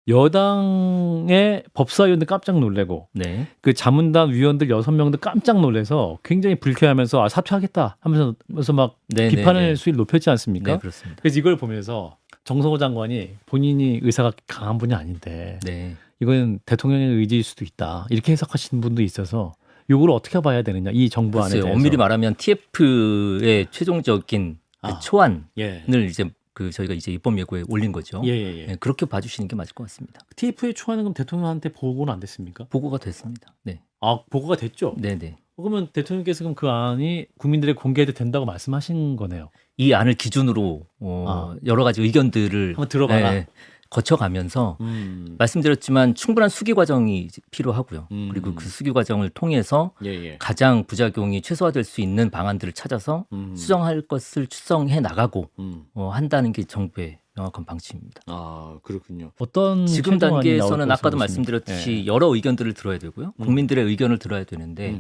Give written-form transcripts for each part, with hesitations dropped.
여당의 법사위원들 깜짝 놀래고 네. 그 자문단 위원들 6명도 깜짝 놀래서 굉장히 불쾌하면서 사퇴하겠다 하면서 막 비판의 수위를 높였지 않습니까? 네, 그렇습니다. 그래서 이걸 보면서 정성호 장관이 본인이 의사가 강한 분이 아닌데 네. 이건 대통령의 의지일 수도 있다. 이렇게 해석하시는 분도 있어서 이걸 어떻게 봐야 되느냐. 이 정부 안에 대해서. 엄밀히 말하면 TF의 최종적인 초안을 이제 저희가 이제 입법 예고에 올린 거죠. 네, 그렇게 봐주시는 게 맞을 것 같습니다. TF의 초안은 그럼 대통령한테 보고는 안 됐습니까? 보고가 됐습니다. 네. 보고가 됐죠? 네네. 그러면 대통령께서 그럼 그 안이 국민들에게 공개해도 된다고 말씀하신 거네요. 이 안을 기준으로 여러 가지 의견들을 한번 들어봐라. 거쳐가면서 말씀드렸지만 충분한 수기 과정이 필요하고요. 그리고 그 수기 과정을 통해서 가장 부작용이 최소화될 수 있는 방안들을 찾아서 수정할 것을 추정해 나가고 한다는 게 정부의 명확한 방침입니다. 그렇군요. 어떤 지금 단계에서는 아까도 말씀드렸듯이 여러 의견들을 들어야 되고요. 국민들의 의견을 들어야 되는데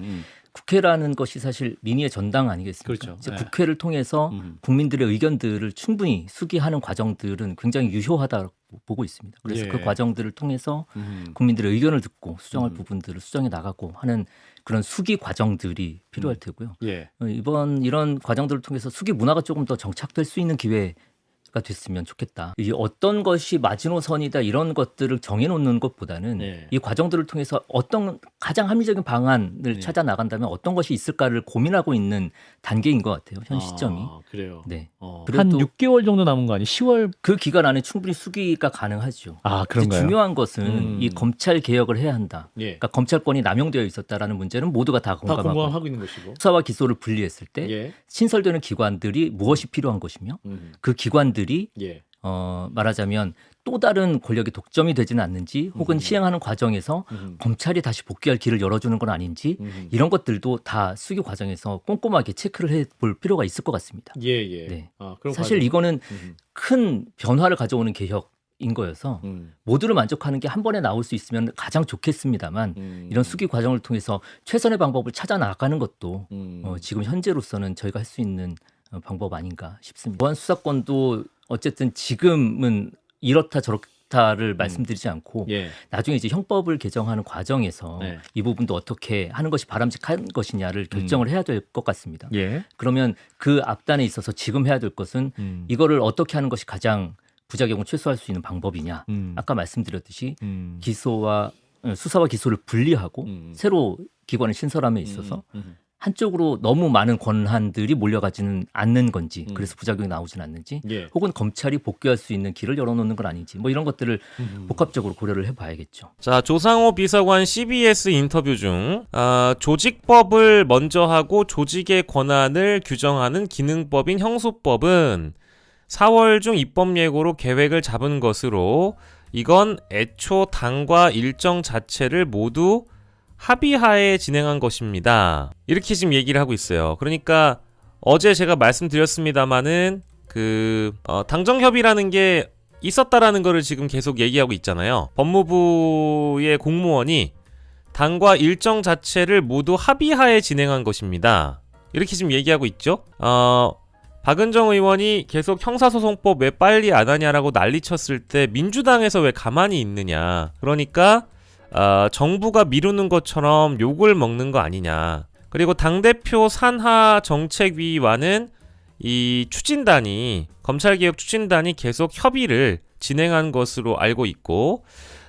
국회라는 것이 사실 민의의 전당 아니겠습니까? 그렇죠. 이제 국회를 통해서 국민들의 의견들을 충분히 수기하는 과정들은 굉장히 유효하다고 보고 있습니다. 그래서 그 과정들을 통해서 국민들의 의견을 듣고 수정할 부분들을 수정해 나가고 하는 그런 수기 과정들이 필요할 테고요. 이런 과정들을 통해서 수기 문화가 조금 더 정착될 수 있는 기회가 됐으면 좋겠다. 이 어떤 것이 마지노선이다 이런 것들을 정해놓는 것보다는 이 과정들을 통해서 어떤 가장 합리적인 방안을 찾아 나간다면 어떤 것이 있을까를 고민하고 있는 단계인 것 같아요. 현 시점이. 그래요. 네. 한 6개월 정도 남은 거 아니에요? 10월 그 기간 안에 충분히 수기가 가능하죠. 그런가요? 중요한 것은 이 검찰 개혁을 해야 한다. 그러니까 검찰권이 남용되어 있었다라는 문제는 모두가 다 공감하고 있는 것이고 수사와 기소를 분리했을 때 신설되는 기관들이 무엇이 필요한 것이며 그 기관들이 말하자면 또 다른 권력의 독점이 되지는 않는지 혹은 시행하는 과정에서 검찰이 다시 복귀할 길을 열어주는 건 아닌지 이런 것들도 다 수기 과정에서 꼼꼼하게 체크를 해볼 필요가 있을 것 같습니다. 네. 사실 이거는 큰 변화를 가져오는 개혁인 거여서 모두를 만족하는 게 한 번에 나올 수 있으면 가장 좋겠습니다만 이런 수기 과정을 통해서 최선의 방법을 찾아 나가는 것도 지금 현재로서는 저희가 할 수 있는 방법 아닌가 싶습니다. 보안 수사권도 어쨌든 지금은 이렇다 저렇다를 말씀드리지 않고 나중에 이제 형법을 개정하는 과정에서 이 부분도 어떻게 하는 것이 바람직한 것이냐를 결정을 해야 될 것 같습니다. 그러면 그 앞단에 있어서 지금 해야 될 것은 이거를 어떻게 하는 것이 가장 부작용을 최소화할 수 있는 방법이냐. 아까 말씀드렸듯이 수사와 기소를 분리하고 새로 기관을 신설함에 있어서 한쪽으로 너무 많은 권한들이 몰려가지는 않는 건지 그래서 부작용이 나오지는 않는지 혹은 검찰이 복귀할 수 있는 길을 열어놓는 건 아닌지 뭐 이런 것들을 복합적으로 고려를 해봐야겠죠. 자, 조상호 비서관 CBS 인터뷰 중 조직법을 먼저 하고 조직의 권한을 규정하는 기능법인 형소법은 4월 중 입법 예고로 계획을 잡은 것으로 이건 애초 당과 일정 자체를 모두 합의하에 진행한 것입니다. 이렇게 지금 얘기를 하고 있어요. 그러니까 어제 제가 말씀드렸습니다마는 당정협의라는 게 있었다라는 거를 지금 계속 얘기하고 있잖아요. 법무부의 공무원이 당과 일정 자체를 모두 합의하에 진행한 것입니다. 이렇게 지금 얘기하고 있죠. 박은정 의원이 계속 형사소송법 왜 빨리 안 하냐라고 난리쳤을 때 민주당에서 왜 가만히 있느냐. 그러니까 정부가 미루는 것처럼 욕을 먹는 거 아니냐. 그리고 당대표 산하 정책위와는 이 추진단이 검찰개혁 추진단이 계속 협의를 진행한 것으로 알고 있고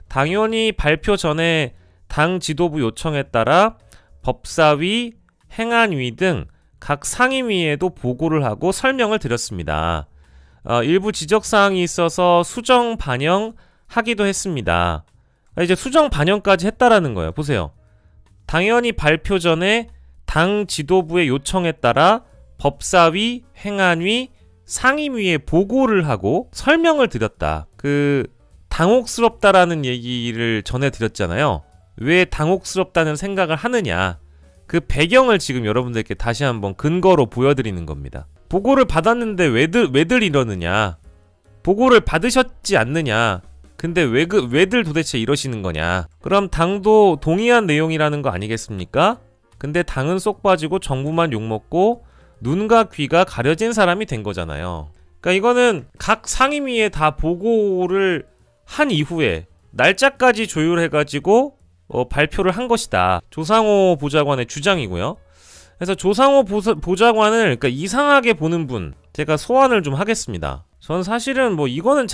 당연히 발표 전에 당 지도부 요청에 따라 법사위, 행안위 등 각 상임위에도 보고를 하고 설명을 드렸습니다. 일부 지적사항이 있어서 수정 반영하기도 했습니다. 이제 수정 반영까지 했다라는 거예요. 보세요. 당연히 발표 전에 당 지도부의 요청에 따라 법사위, 행안위, 상임위에 보고를 하고 설명을 드렸다. 당혹스럽다라는 얘기를 전해드렸잖아요. 왜 당혹스럽다는 생각을 하느냐. 그 배경을 지금 여러분들께 다시 한번 근거로 보여드리는 겁니다. 보고를 받았는데 왜들 이러느냐. 보고를 받으셨지 않느냐. 근데 왜들 도대체 이러시는 거냐. 그럼 당도 동의한 내용이라는 거 아니겠습니까? 근데 당은 쏙 빠지고 정부만 욕먹고 눈과 귀가 가려진 사람이 된 거잖아요. 그러니까 이거는 각 상임위에 다 보고를 한 이후에 날짜까지 조율해가지고 발표를 한 것이다. 조상호 보좌관의 주장이고요. 그래서 조상호 보좌관을 그러니까 이상하게 보는 분 제가 소환을 좀 하겠습니다. 전 사실은 뭐 이거는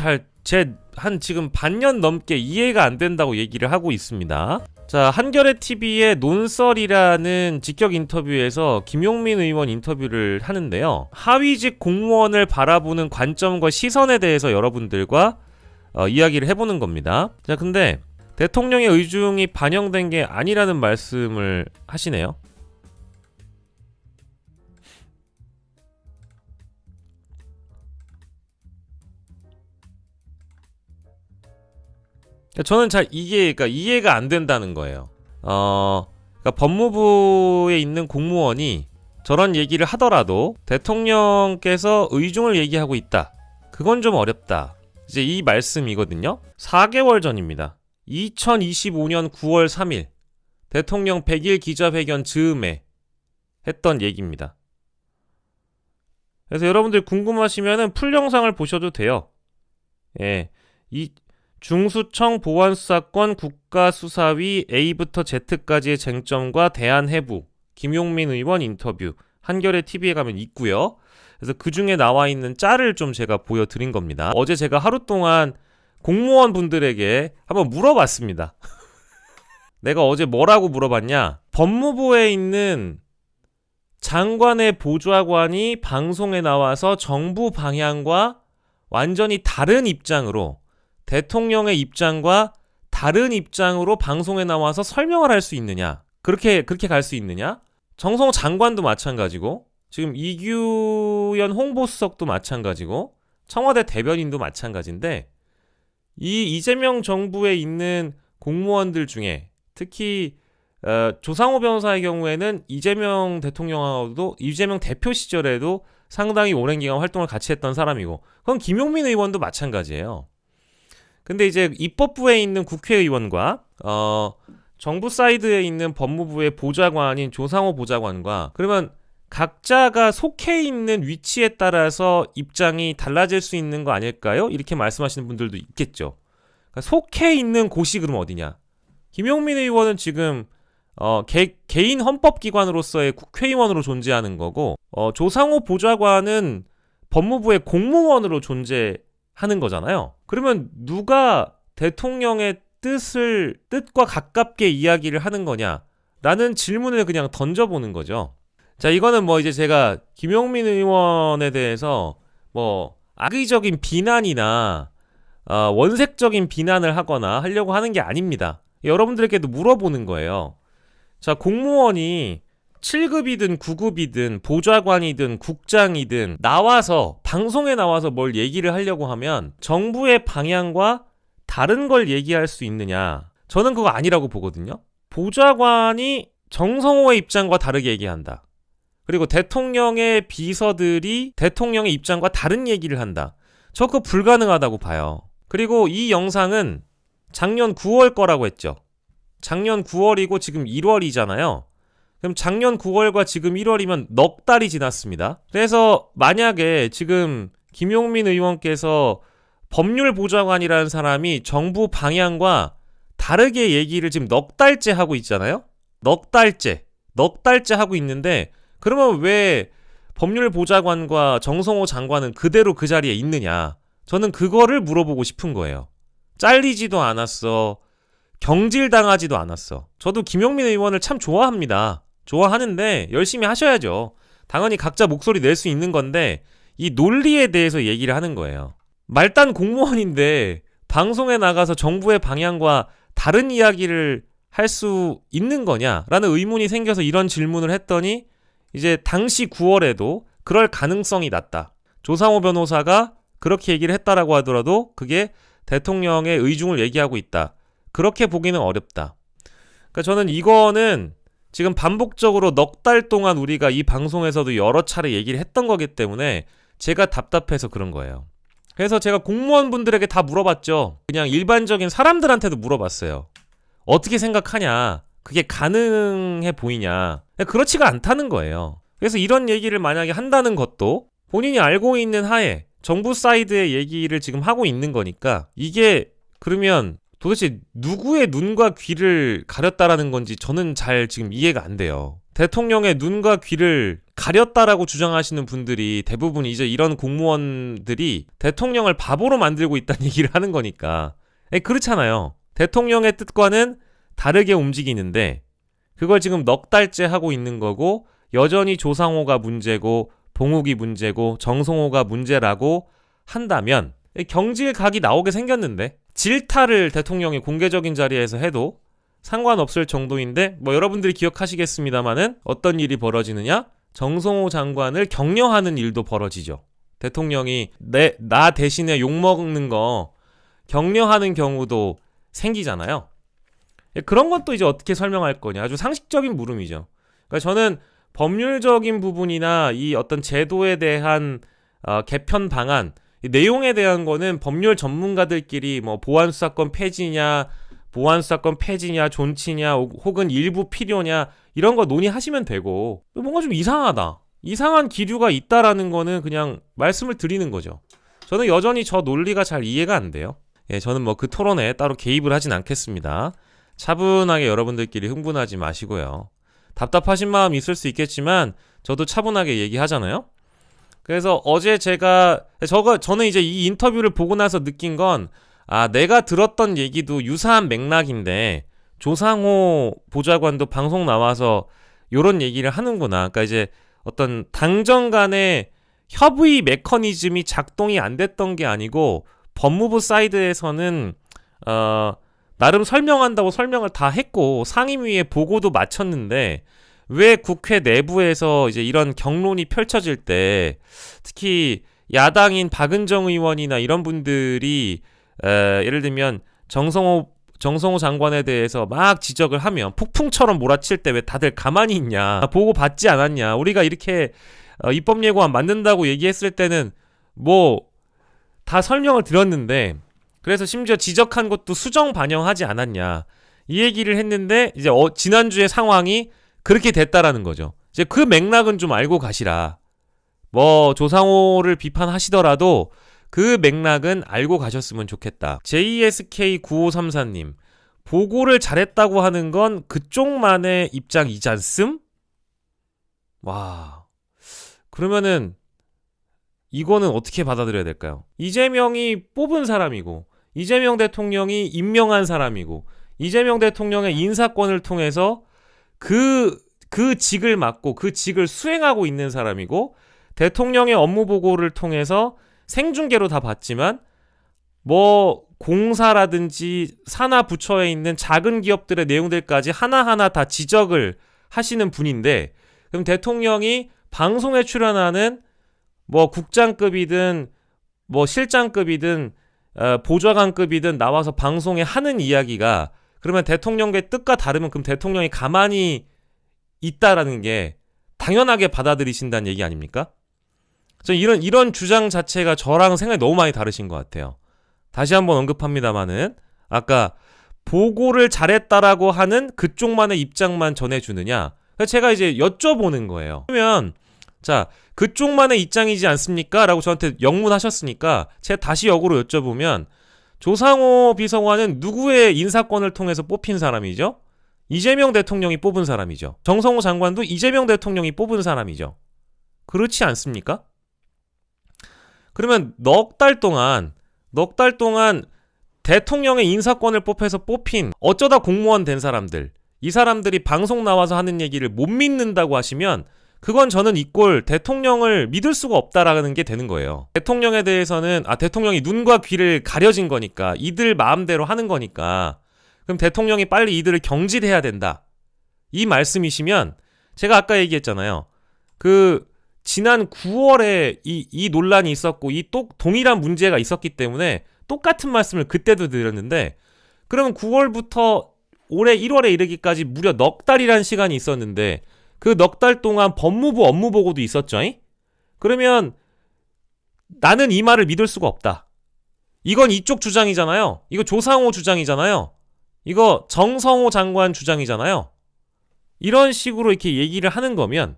한 지금 반년 넘게 이해가 안 된다고 얘기를 하고 있습니다. 자, 한겨레 TV의 논설이라는 직격 인터뷰에서 김용민 의원 인터뷰를 하는데요. 하위직 공무원을 바라보는 관점과 시선에 대해서 여러분들과 이야기를 해보는 겁니다. 자, 근데 대통령의 의중이 반영된 게 아니라는 말씀을 하시네요. 저는 그러니까 이해가 안 된다는 거예요. 그러니까 법무부에 있는 공무원이 저런 얘기를 하더라도 대통령께서 의중을 얘기하고 있다. 그건 좀 어렵다. 이제 이 말씀이거든요. 4개월 전입니다. 2025년 9월 3일 대통령 100일 기자회견 즈음에 했던 얘기입니다. 그래서 여러분들 궁금하시면은 풀 영상을 보셔도 돼요. 예, 이 중수청 보안수사권 국가수사위 A부터 Z까지의 쟁점과 대안해부 김용민 의원 인터뷰 한겨레 TV에 가면 있고요. 그래서 그 중에 나와 있는 짤을 좀 제가 보여드린 겁니다. 어제 제가 하루 동안 공무원 분들에게 한번 물어봤습니다. 내가 어제 뭐라고 물어봤냐? 법무부에 있는 장관의 보좌관이 방송에 나와서 정부 방향과 완전히 다른 입장으로 대통령의 입장과 다른 입장으로 방송에 나와서 설명을 할 수 있느냐? 그렇게 갈 수 있느냐? 정성호 장관도 마찬가지고 지금 이규현 홍보수석도 마찬가지고 청와대 대변인도 마찬가지인데 이 이재명 정부에 있는 공무원들 중에 특히 조상호 변호사의 경우에는 이재명 대표 시절에도 상당히 오랜 기간 활동을 같이 했던 사람이고 그건 김용민 의원도 마찬가지예요. 근데 이제 입법부에 있는 국회의원과 정부 사이드에 있는 법무부의 보좌관인 조상호 보좌관과 그러면 각자가 속해 있는 위치에 따라서 입장이 달라질 수 있는 거 아닐까요? 이렇게 말씀하시는 분들도 있겠죠. 그러니까 속해 있는 곳이 그럼 어디냐? 김용민 의원은 지금 개인 헌법기관으로서의 국회의원으로 존재하는 거고 조상호 보좌관은 법무부의 공무원으로 존재하는 거잖아요. 그러면 누가 대통령의 뜻과 가깝게 이야기를 하는 거냐라는 질문을 그냥 던져보는 거죠. 자, 이거는 뭐 이제 제가 김용민 의원에 대해서 뭐 악의적인 비난이나 원색적인 비난을 하려고 하는 게 아닙니다. 여러분들에게도 물어보는 거예요. 자, 공무원이 7급이든 9급이든 보좌관이든 국장이든 나와서 방송에 나와서 뭘 얘기를 하려고 하면 정부의 방향과 다른 걸 얘기할 수 있느냐? 저는 그거 아니라고 보거든요. 보좌관이 정성호의 입장과 다르게 얘기한다. 그리고 대통령의 비서들이 대통령의 입장과 다른 얘기를 한다. 저 그거 불가능하다고 봐요. 그리고 이 영상은 작년 9월 거라고 했죠. 작년 9월이고 지금 1월이잖아요. 그럼 작년 9월과 지금 1월이면 넉 달이 지났습니다. 그래서 만약에 지금 김용민 의원께서 법률보좌관이라는 사람이 정부 방향과 다르게 얘기를 지금 넉 달째 하고 있잖아요. 넉 달째 하고 있는데 그러면 왜 법률보좌관과 정성호 장관은 그대로 그 자리에 있느냐? 저는 그거를 물어보고 싶은 거예요. 잘리지도 않았어. 경질당하지도 않았어. 저도 김용민 의원을 참 좋아합니다. 좋아하는데 열심히 하셔야죠. 당연히 각자 목소리 낼 수 있는 건데 이 논리에 대해서 얘기를 하는 거예요. 말단 공무원인데 방송에 나가서 정부의 방향과 다른 이야기를 할 수 있는 거냐라는 의문이 생겨서 이런 질문을 했더니 이제 당시 9월에도 그럴 가능성이 낮다. 조상호 변호사가 그렇게 얘기를 했다라고 하더라도 그게 대통령의 의중을 얘기하고 있다. 그렇게 보기는 어렵다. 그러니까 저는 이거는 지금 반복적으로 넉 달 동안 우리가 이 방송에서도 여러 차례 얘기를 했던 거기 때문에 제가 답답해서 그런 거예요. 그래서 제가 공무원분들에게 다 물어봤죠. 그냥 일반적인 사람들한테도 물어봤어요. 어떻게 생각하냐? 그게 가능해 보이냐? 그렇지가 않다는 거예요. 그래서 이런 얘기를 만약에 한다는 것도 본인이 알고 있는 하에 정부 사이드의 얘기를 지금 하고 있는 거니까 이게 그러면 도대체 누구의 눈과 귀를 가렸다라는 건지 저는 잘 지금 이해가 안 돼요. 대통령의 눈과 귀를 가렸다라고 주장하시는 분들이 대부분 이제 이런 공무원들이 대통령을 바보로 만들고 있다는 얘기를 하는 거니까. 그렇잖아요. 대통령의 뜻과는 다르게 움직이는데 그걸 지금 넉 달째 하고 있는 거고 여전히 조상호가 문제고 봉욱이 문제고 정성호가 문제라고 한다면 경질각이 나오게 생겼는데 질타를 대통령이 공개적인 자리에서 해도 상관없을 정도인데 뭐 여러분들이 기억하시겠습니다마는 어떤 일이 벌어지느냐? 정성호 장관을 격려하는 일도 벌어지죠. 대통령이 나 대신에 욕먹는 거 격려하는 경우도 생기잖아요. 그런 건 또 이제 어떻게 설명할 거냐. 아주 상식적인 물음이죠. 그러니까 저는 법률적인 부분이나 이 어떤 제도에 대한 개편 방안, 이 내용에 대한 거는 법률 전문가들끼리 뭐 보안수사권 폐지냐, 존치냐, 혹은 일부 필요냐 이런 거 논의하시면 되고 뭔가 좀 이상하다. 이상한 기류가 있다라는 거는 그냥 말씀을 드리는 거죠. 저는 여전히 저 논리가 잘 이해가 안 돼요. 저는 뭐 그 토론에 따로 개입을 하진 않겠습니다. 차분하게 여러분들끼리 흥분하지 마시고요. 답답하신 마음 있을 수 있겠지만 저도 차분하게 얘기하잖아요. 그래서 어제 저는 이제 이 인터뷰를 보고 나서 느낀 건 내가 들었던 얘기도 유사한 맥락인데 조상호 보좌관도 방송 나와서 요런 얘기를 하는구나. 그러니까 이제 어떤 당정 간의 협의 메커니즘이 작동이 안 됐던 게 아니고 법무부 사이드에서는 나름 설명한다고 설명을 다 했고 상임위에 보고도 마쳤는데 왜 국회 내부에서 이제 이런 격론이 펼쳐질 때 특히 야당인 박은정 의원이나 이런 분들이 예를 들면 정성호 장관에 대해서 막 지적을 하면 폭풍처럼 몰아칠 때 왜 다들 가만히 있냐, 보고 받지 않았냐, 우리가 이렇게 입법 예고안 만든다고 얘기했을 때는 뭐 다 설명을 드렸는데 그래서 심지어 지적한 것도 수정 반영하지 않았냐 이 얘기를 했는데 이제 지난주에 상황이 그렇게 됐다라는 거죠. 이제 그 맥락은 좀 알고 가시라. 뭐 조상호를 비판하시더라도 그 맥락은 알고 가셨으면 좋겠다. JSK9534님 보고를 잘했다고 하는 건 그쪽만의 입장이지 않음? 와, 그러면은 이거는 어떻게 받아들여야 될까요? 이재명이 뽑은 사람이고 이재명 대통령이 임명한 사람이고 이재명 대통령의 인사권을 통해서 그 직을 맡고 그 직을 수행하고 있는 사람이고 대통령의 업무 보고를 통해서 생중계로 다 봤지만 뭐 공사라든지 산하 부처에 있는 작은 기업들의 내용들까지 하나하나 다 지적을 하시는 분인데 그럼 대통령이 방송에 출연하는 뭐 국장급이든 뭐 실장급이든 보좌관급이든 나와서 방송에 하는 이야기가 그러면 대통령의 뜻과 다르면 그럼 대통령이 가만히 있다라는 게 당연하게 받아들이신다는 얘기 아닙니까? 저 이런 주장 자체가 저랑 생각이 너무 많이 다르신 것 같아요. 다시 한번 언급합니다마는 아까 보고를 잘했다라고 하는 그쪽만의 입장만 전해주느냐? 제가 이제 여쭤보는 거예요. 그러면 자 그쪽만의 입장이지 않습니까? 라고 저한테 영문하셨으니까 제가 다시 역으로 여쭤보면 조상호 비서관은 누구의 인사권을 통해서 뽑힌 사람이죠? 이재명 대통령이 뽑은 사람이죠. 정성호 장관도 이재명 대통령이 뽑은 사람이죠. 그렇지 않습니까? 그러면 넉 달 동안 대통령의 인사권을 뽑힌 어쩌다 공무원 된 사람들, 이 사람들이 방송 나와서 하는 얘기를 못 믿는다고 하시면 그건 저는 이꼴 대통령을 믿을 수가 없다라는 게 되는 거예요. 대통령에 대해서는 대통령이 눈과 귀를 가려진 거니까 이들 마음대로 하는 거니까 그럼 대통령이 빨리 이들을 경질해야 된다. 이 말씀이시면 제가 아까 얘기했잖아요. 그 지난 9월에 이 논란이 있었고 이 또 동일한 문제가 있었기 때문에 똑같은 말씀을 그때도 드렸는데 그러면 9월부터 올해 1월에 이르기까지 무려 넉 달이라는 시간이 있었는데 그 넉 달 동안 법무부 업무 보고도 있었죠. 그러면 나는 이 말을 믿을 수가 없다. 이건 이쪽 주장이잖아요. 이거 조상호 주장이잖아요. 이거 정성호 장관 주장이잖아요. 이런 식으로 이렇게 얘기를 하는 거면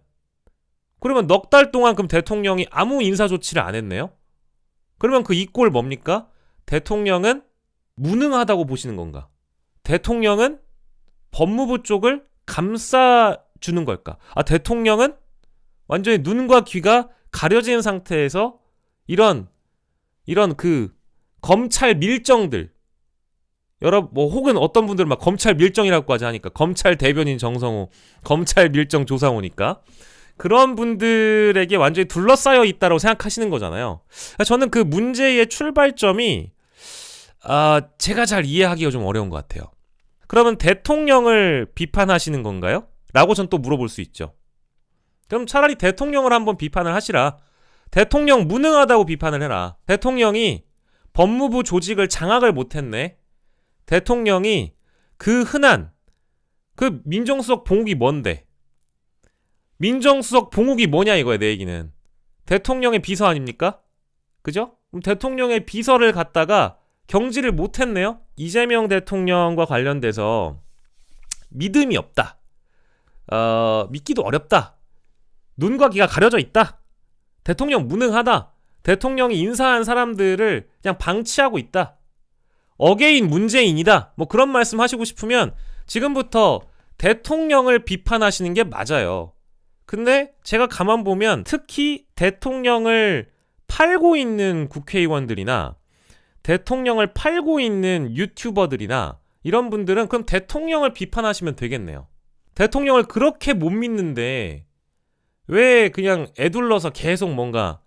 그러면 넉 달 동안 그럼 대통령이 아무 인사 조치를 안 했네요. 그러면 그 이꼴 뭡니까? 대통령은 무능하다고 보시는 건가? 대통령은 법무부 쪽을 감싸주는 걸까? 대통령은 완전히 눈과 귀가 가려진 상태에서 이런 그 검찰 밀정들, 혹은 어떤 분들은 막 검찰 밀정이라고 하니까 검찰 대변인 정성호, 검찰 밀정 조상호니까 그런 분들에게 완전히 둘러싸여 있다고 생각하시는 거잖아요. 저는 그 문제의 출발점이 제가 잘 이해하기가 좀 어려운 것 같아요. 그러면 대통령을 비판하시는 건가요? 라고 전 또 물어볼 수 있죠. 그럼 차라리 대통령을 한번 비판을 하시라. 대통령 무능하다고 비판을 해라. 대통령이 법무부 조직을 장악을 못했네. 대통령이 그 흔한 그 민정수석 봉욱이 뭔데? 민정수석 봉욱이 뭐냐 이거야 내 얘기는. 대통령의 비서 아닙니까? 그죠? 그럼 대통령의 비서를 갖다가 경질을 못했네요. 이재명 대통령과 관련돼서 믿음이 없다. 믿기도 어렵다. 눈과 귀가 가려져 있다. 대통령 무능하다. 대통령이 인사한 사람들을 그냥 방치하고 있다. 어게인 문재인이다. 뭐 그런 말씀 하시고 싶으면 지금부터 대통령을 비판하시는 게 맞아요. 근데 제가 가만 보면 특히 대통령을 팔고 있는 국회의원들이나 대통령을 팔고 있는 유튜버들이나 이런 분들은 그럼 대통령을 비판하시면 되겠네요. 대통령을 그렇게 못 믿는데 왜 그냥 애둘러서 계속 뭔가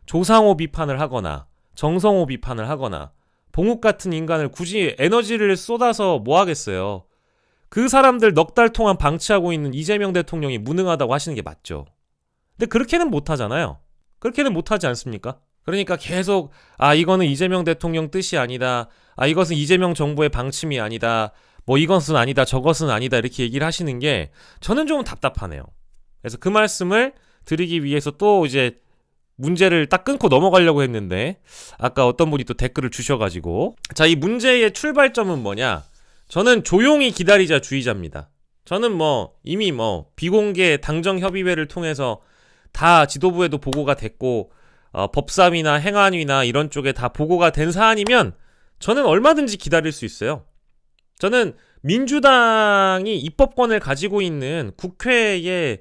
조상호 비판을 하거나 정성호 비판을 하거나 봉욱 같은 인간을 굳이 에너지를 쏟아서 뭐 하겠어요. 그 사람들 넉 달 동안 방치하고 있는 이재명 대통령이 무능하다고 하시는 게 맞죠. 근데 그렇게는 못하잖아요. 그렇게는 못하지 않습니까? 그러니까 계속 이거는 이재명 대통령 뜻이 아니다. 이것은 이재명 정부의 방침이 아니다. 뭐 이것은 아니다. 저것은 아니다. 이렇게 얘기를 하시는 게 저는 좀 답답하네요. 그래서 그 말씀을 드리기 위해서 또 이제 문제를 딱 끊고 넘어가려고 했는데 아까 어떤 분이 또 댓글을 주셔가지고 자, 이 문제의 출발점은 뭐냐? 저는 조용히 기다리자 주의자입니다. 저는 이미 비공개 당정협의회를 통해서 다 지도부에도 보고가 됐고 법사위나 행안위나 이런 쪽에 다 보고가 된 사안이면 저는 얼마든지 기다릴 수 있어요. 저는 민주당이 입법권을 가지고 있는 국회의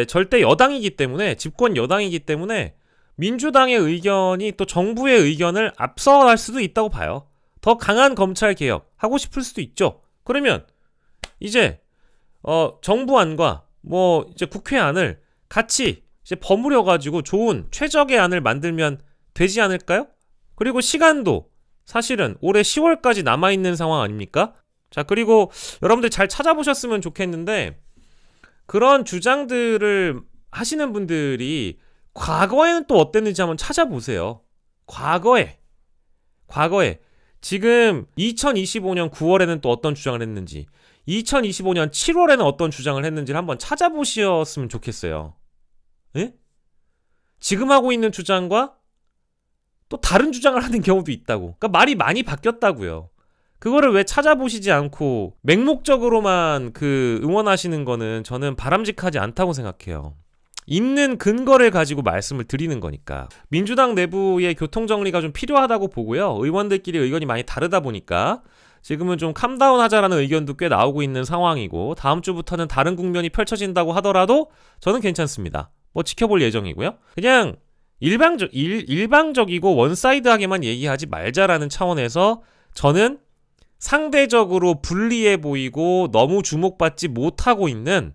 절대 여당이기 때문에 집권 여당이기 때문에 민주당의 의견이 또 정부의 의견을 앞서갈 수도 있다고 봐요. 더 강한 검찰 개혁 하고 싶을 수도 있죠. 그러면 이제 정부안과 이제 국회안을 같이 이제 버무려 가지고 좋은 최적의 안을 만들면 되지 않을까요? 그리고 시간도 사실은 올해 10월까지 남아 있는 상황 아닙니까? 자, 그리고 여러분들 잘 찾아보셨으면 좋겠는데 그런 주장들을 하시는 분들이 과거에는 또 어땠는지 한번 찾아보세요. 과거에 지금 2025년 9월에는 또 어떤 주장을 했는지 2025년 7월에는 어떤 주장을 했는지를 한번 찾아보셨으면 좋겠어요. 예? 지금 하고 있는 주장과 또 다른 주장을 하는 경우도 있다고. 그러니까 말이 많이 바뀌었다고요. 그거를 왜 찾아보시지 않고 맹목적으로만 응원하시는 거는 저는 바람직하지 않다고 생각해요. 있는 근거를 가지고 말씀을 드리는 거니까. 민주당 내부의 교통정리가 좀 필요하다고 보고요. 의원들끼리 의견이 많이 다르다 보니까 지금은 좀 캄다운 하자라는 의견도 꽤 나오고 있는 상황이고 다음 주부터는 다른 국면이 펼쳐진다고 하더라도 저는 괜찮습니다. 지켜볼 예정이고요. 그냥 일방적이고 원사이드하게만 얘기하지 말자라는 차원에서 저는 상대적으로 불리해 보이고 너무 주목받지 못하고 있는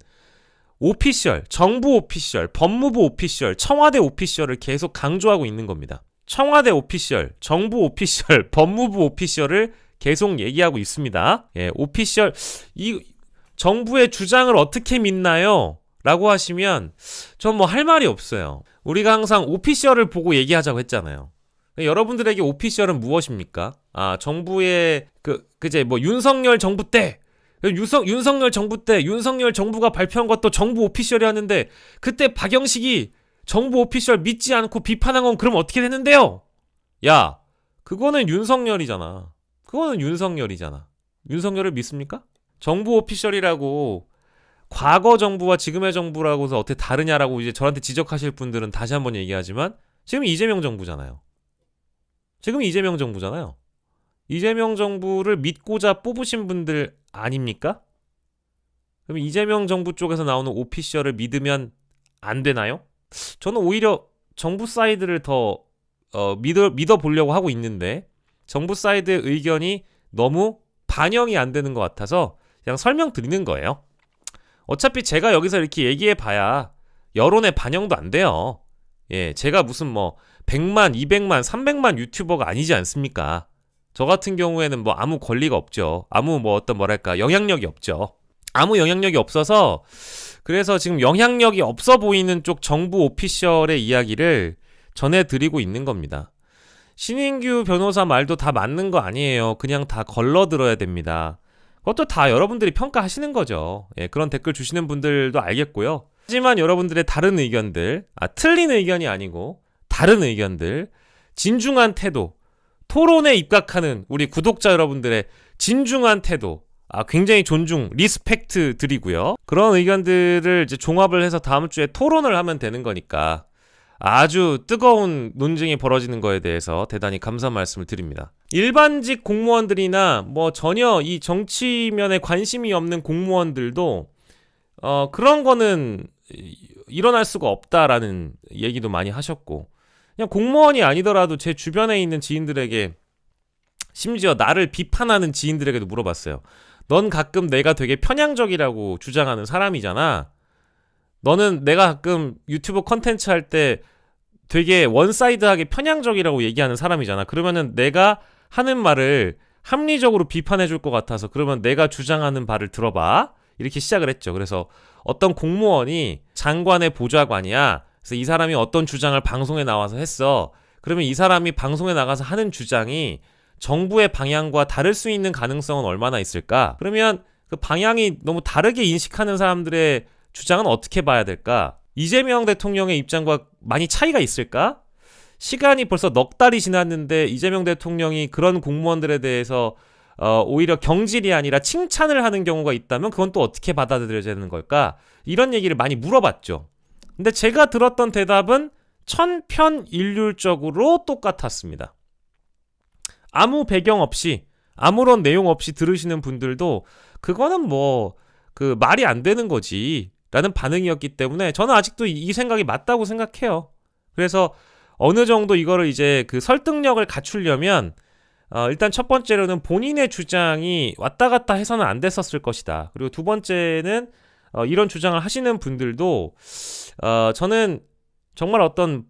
오피셜, 정부 오피셜, 법무부 오피셜, 청와대 오피셜을 계속 강조하고 있는 겁니다. 청와대 오피셜, 정부 오피셜, 법무부 오피셜을 계속 얘기하고 있습니다. 예, 오피셜, 이 정부의 주장을 어떻게 믿나요? 라고 하시면 전 할 말이 없어요. 우리가 항상 오피셜을 보고 얘기하자고 했잖아요. 여러분들에게 오피셜은 무엇입니까? 정부의 윤석열 정부 때 윤석열 정부 때 윤석열 정부가 발표한 것도 정부 오피셜이었는데 그때 박영식이 정부 오피셜 믿지 않고 비판한 건 그럼 어떻게 됐는데요? 야, 그거는 윤석열이잖아. 윤석열을 믿습니까? 정부 오피셜이라고 과거 정부와 지금의 정부라고 해서 어떻게 다르냐라고 이제 저한테 지적하실 분들은 다시 한번 얘기하지만 지금 이재명 정부잖아요. 이재명 정부를 믿고자 뽑으신 분들 아닙니까? 그럼 이재명 정부 쪽에서 나오는 오피셜을 믿으면 안 되나요? 저는 오히려 정부 사이드를 더 믿어보려고 하고 있는데 정부 사이드의 의견이 너무 반영이 안 되는 것 같아서 그냥 설명드리는 거예요. 어차피 제가 여기서 이렇게 얘기해봐야 여론의 반영도 안 돼요. 예, 제가 무슨 뭐 100만, 200만, 300만 유튜버가 아니지 않습니까? 저 같은 경우에는 뭐 아무 권리가 없죠. 아무 뭐 어떤 뭐랄까 영향력이 없죠. 아무 영향력이 없어서 그래서 지금 영향력이 없어 보이는 쪽 정부 오피셜의 이야기를 전해드리고 있는 겁니다. 신인규 변호사 말도 다 맞는 거 아니에요. 그냥 다 걸러들어야 됩니다. 그것도 다 여러분들이 평가하시는 거죠. 예, 그런 댓글 주시는 분들도 알겠고요. 하지만 여러분들의 다른 의견들, 틀린 의견이 아니고 다른 의견들, 진중한 태도, 토론에 입각하는 우리 구독자 여러분들의 진중한 태도, 굉장히 존중, 리스펙트 드리고요. 그런 의견들을 이제 종합을 해서 다음 주에 토론을 하면 되는 거니까 아주 뜨거운 논쟁이 벌어지는 거에 대해서 대단히 감사 말씀을 드립니다. 일반직 공무원들이나 뭐 전혀 이 정치면에 관심이 없는 공무원들도 그런 거는 일어날 수가 없다라는 얘기도 많이 하셨고 그냥 공무원이 아니더라도 제 주변에 있는 지인들에게 심지어 나를 비판하는 지인들에게도 물어봤어요. 넌 가끔 내가 되게 편향적이라고 주장하는 사람이잖아. 너는 내가 가끔 유튜브 컨텐츠 할 때 되게 원사이드하게 편향적이라고 얘기하는 사람이잖아. 그러면은 내가 하는 말을 합리적으로 비판해 줄 것 같아서 그러면 내가 주장하는 바를 들어봐. 이렇게 시작을 했죠. 그래서 어떤 공무원이 장관의 보좌관이야. 그래서 이 사람이 어떤 주장을 방송에 나와서 했어. 그러면 이 사람이 방송에 나가서 하는 주장이 정부의 방향과 다를 수 있는 가능성은 얼마나 있을까? 그러면 그 방향이 너무 다르게 인식하는 사람들의 주장은 어떻게 봐야 될까? 이재명 대통령의 입장과 많이 차이가 있을까? 시간이 벌써 넉 달이 지났는데 이재명 대통령이 그런 공무원들에 대해서 오히려 경질이 아니라 칭찬을 하는 경우가 있다면 그건 또 어떻게 받아들여야 되는 걸까? 이런 얘기를 많이 물어봤죠. 근데 제가 들었던 대답은 천편일률적으로 똑같았습니다. 아무 배경 없이 아무런 내용 없이 들으시는 분들도 그거는 뭐 그 말이 안 되는 거지 라는 반응이었기 때문에 저는 아직도 이 생각이 맞다고 생각해요. 그래서 어느 정도 이거를 이제 그 설득력을 갖추려면 일단 첫 번째로는 본인의 주장이 왔다 갔다 해서는 안 됐었을 것이다. 그리고 두 번째는 이런 주장을 하시는 분들도 저는 정말 어떤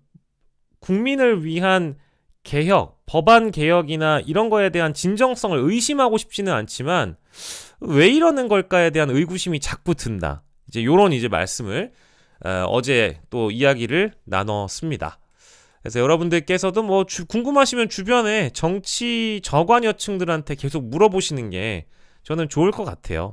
국민을 위한 개혁, 법안 개혁이나 이런 거에 대한 진정성을 의심하고 싶지는 않지만 왜 이러는 걸까에 대한 의구심이 자꾸 든다. 이제 요런 이제 말씀을 어제 또 이야기를 나눴습니다. 그래서 여러분들께서도 뭐 궁금하시면 주변에 정치 저관여층들한테 계속 물어보시는 게 저는 좋을 것 같아요.